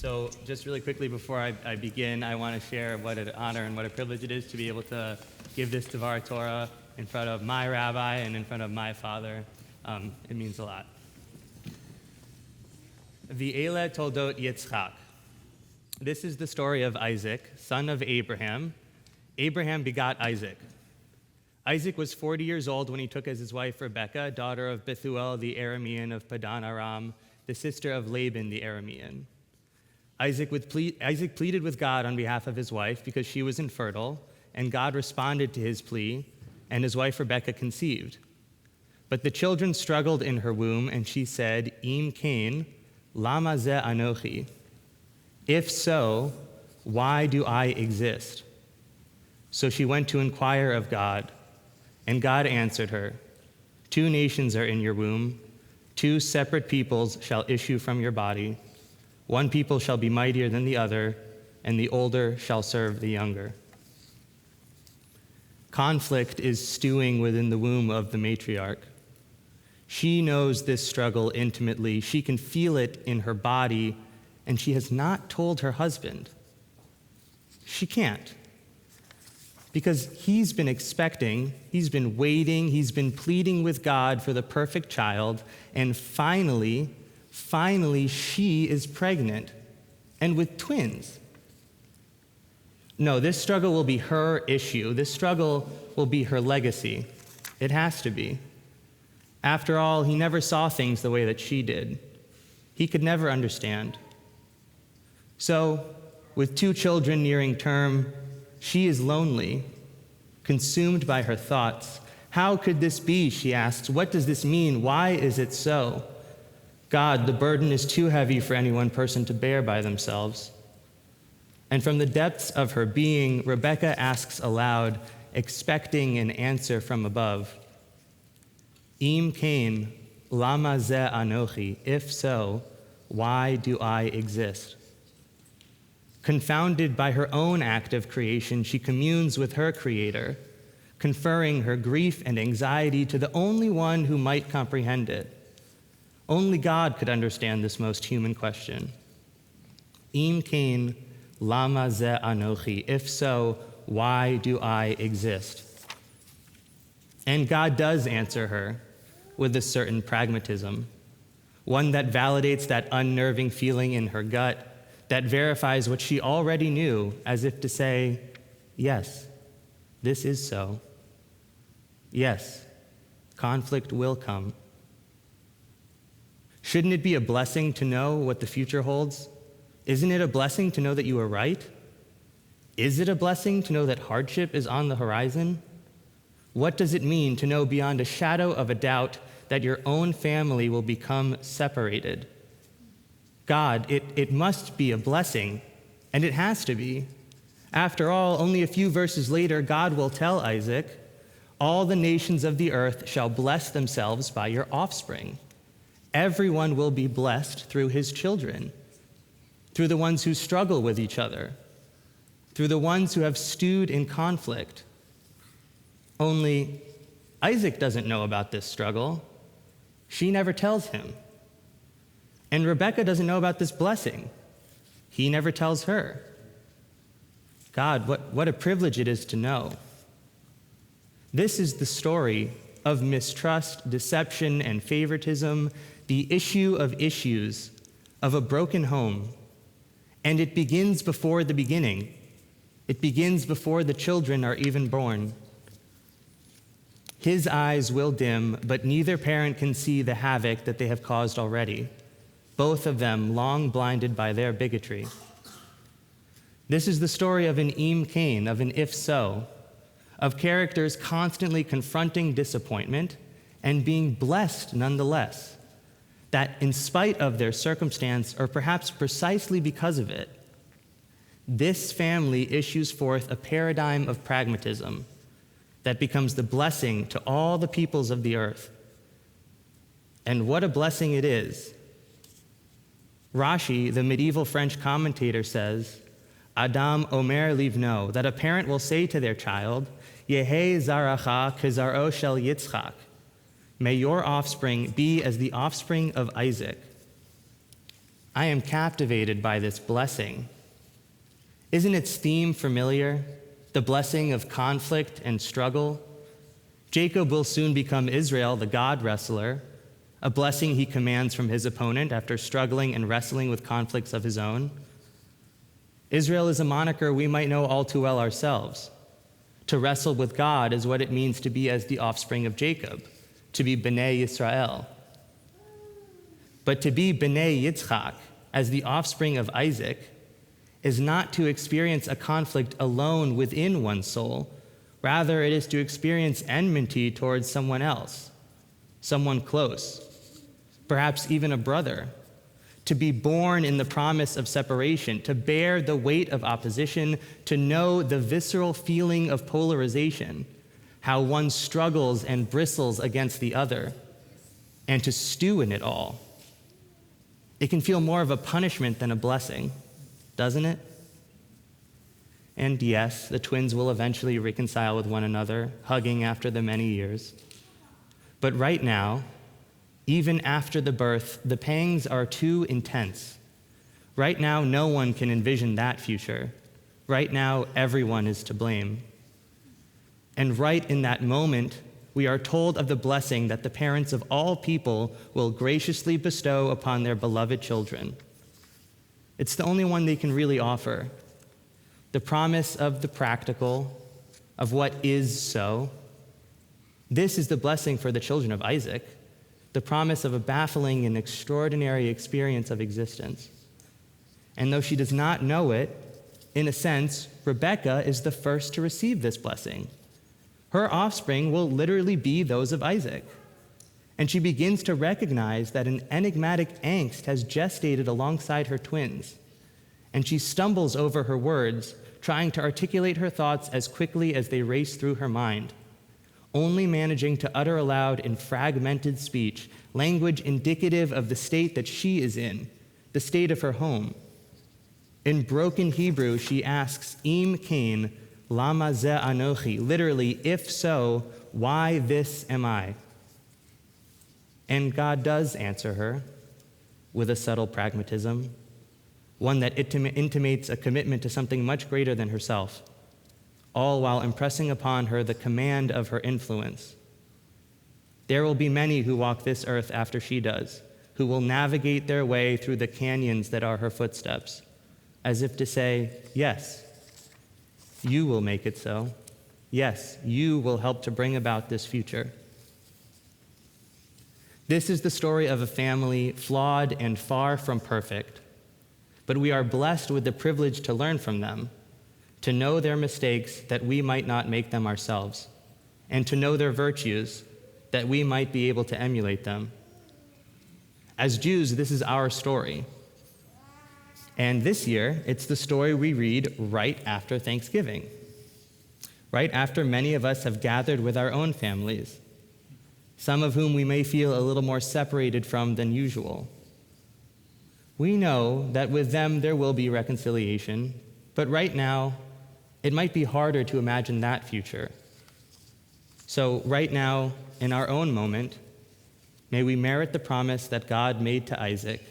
So just really quickly before I begin, I want to share what an honor and what a privilege it is to be able to give this Devar Torah in front of my rabbi and in front of my father. It means a lot. V'ele toldot Yitzchak. This is the story of Isaac, son of Abraham. Abraham begot Isaac. Isaac was 40 years old when he took as his wife Rebekah, daughter of Bethuel the Aramean of Padan Aram, the sister of Laban the Aramean. Isaac pleaded with God on behalf of his wife because she was infertile, and God responded to his plea, and his wife Rebekah conceived. But the children struggled in her womb, and she said, Im Cain, lama ze anochi? If so, why do I exist? So she went to inquire of God, and God answered her, 2 nations are in your womb, 2 separate peoples shall issue from your body. 1 people shall be mightier than the other, and the older shall serve the younger. Conflict is stewing within the womb of the matriarch. She knows this struggle intimately. She can feel it in her body, and she has not told her husband. She can't. Because he's been expecting, he's been waiting, he's been pleading with God for the perfect child, and finally, she is pregnant, and with twins. No, this struggle will be her issue. This struggle will be her legacy. It has to be. After all, he never saw things the way that she did. He could never understand. So, with 2 children nearing term, she is lonely, consumed by her thoughts. How could this be, she asks. What does this mean? Why is it so? God, the burden is too heavy for any one person to bear by themselves. And from the depths of her being, Rebekah asks aloud, expecting an answer from above. Im Cain, lama ze anochi? If so, why do I exist? Confounded by her own act of creation, she communes with her Creator, conferring her grief and anxiety to the only one who might comprehend it. Only God could understand this most human question. Im Cain, lama ze anochi? If so, why do I exist? And God does answer her with a certain pragmatism, one that validates that unnerving feeling in her gut, that verifies what she already knew, as if to say, yes, this is so. Yes, conflict will come. Shouldn't it be a blessing to know what the future holds? Isn't it a blessing to know that you are right? Is it a blessing to know that hardship is on the horizon? What does it mean to know beyond a shadow of a doubt that your own family will become separated? God, it must be a blessing, and it has to be. After all, only a few verses later, God will tell Isaac, all the nations of the earth shall bless themselves by your offspring. Everyone will be blessed through his children, through the ones who struggle with each other, through the ones who have stewed in conflict. Only Isaac doesn't know about this struggle. She never tells him. And Rebekah doesn't know about this blessing. He never tells her. God, what a privilege it is to know. This is the story of mistrust, deception, and favoritism, the issue of issues of a broken home. And it begins before the beginning. It begins before the children are even born. His eyes will dim, but neither parent can see the havoc that they have caused already, both of them long blinded by their bigotry. This is the story of an Im Cain, of an if so, of characters constantly confronting disappointment and being blessed nonetheless, that in spite of their circumstance, or perhaps precisely because of it, this family issues forth a paradigm of pragmatism that becomes the blessing to all the peoples of the earth. And what a blessing it is. Rashi, the medieval French commentator, says, Adam omer livno, that a parent will say to their child, Yehe zaracha kizaro shel Yitzchak. May your offspring be as the offspring of Isaac. I am captivated by this blessing. Isn't its theme familiar? The blessing of conflict and struggle. Jacob will soon become Israel, the God wrestler, a blessing he commands from his opponent after struggling and wrestling with conflicts of his own. Israel is a moniker we might know all too well ourselves. To wrestle with God is what it means to be as the offspring of Jacob, to be B'nai Yisrael. But to be B'nai Yitzchak, as the offspring of Isaac, is not to experience a conflict alone within one's soul. Rather, it is to experience enmity towards someone else, someone close, perhaps even a brother. To be born in the promise of separation, to bear the weight of opposition, to know the visceral feeling of polarization, how one struggles and bristles against the other, and to stew in it all. It can feel more of a punishment than a blessing, doesn't it? And yes, the twins will eventually reconcile with one another, hugging after the many years. But right now, even after the birth, the pangs are too intense. Right now, no one can envision that future. Right now, everyone is to blame. And right in that moment, we are told of the blessing that the parents of all people will graciously bestow upon their beloved children. It's the only one they can really offer. The promise of the practical, of what is so. This is the blessing for the children of Isaac, the promise of a baffling and extraordinary experience of existence. And though she does not know it, in a sense, Rebekah is the first to receive this blessing. Her offspring will literally be those of Isaac. And she begins to recognize that an enigmatic angst has gestated alongside her twins. And she stumbles over her words, trying to articulate her thoughts as quickly as they race through her mind, only managing to utter aloud in fragmented speech language indicative of the state that she is in, the state of her home. In broken Hebrew, she asks, Im kain, lama ze anochi, literally, if so, why this am I? And God does answer her with a subtle pragmatism, one that intimates a commitment to something much greater than herself, all while impressing upon her the command of her influence. There will be many who walk this earth after she does, who will navigate their way through the canyons that are her footsteps, as if to say, yes, you will make it so. Yes, you will help to bring about this future. This is the story of a family flawed and far from perfect, but we are blessed with the privilege to learn from them, to know their mistakes that we might not make them ourselves, and to know their virtues that we might be able to emulate them. As Jews, this is our story. And this year, it's the story we read right after Thanksgiving, right after many of us have gathered with our own families, some of whom we may feel a little more separated from than usual. We know that with them there will be reconciliation, but right now, it might be harder to imagine that future. So right now, in our own moment, may we merit the promise that God made to Isaac,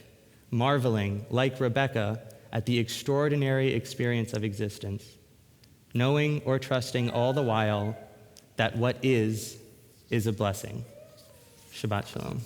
marveling, like Rebekah, at the extraordinary experience of existence, knowing or trusting all the while that what is a blessing. Shabbat Shalom.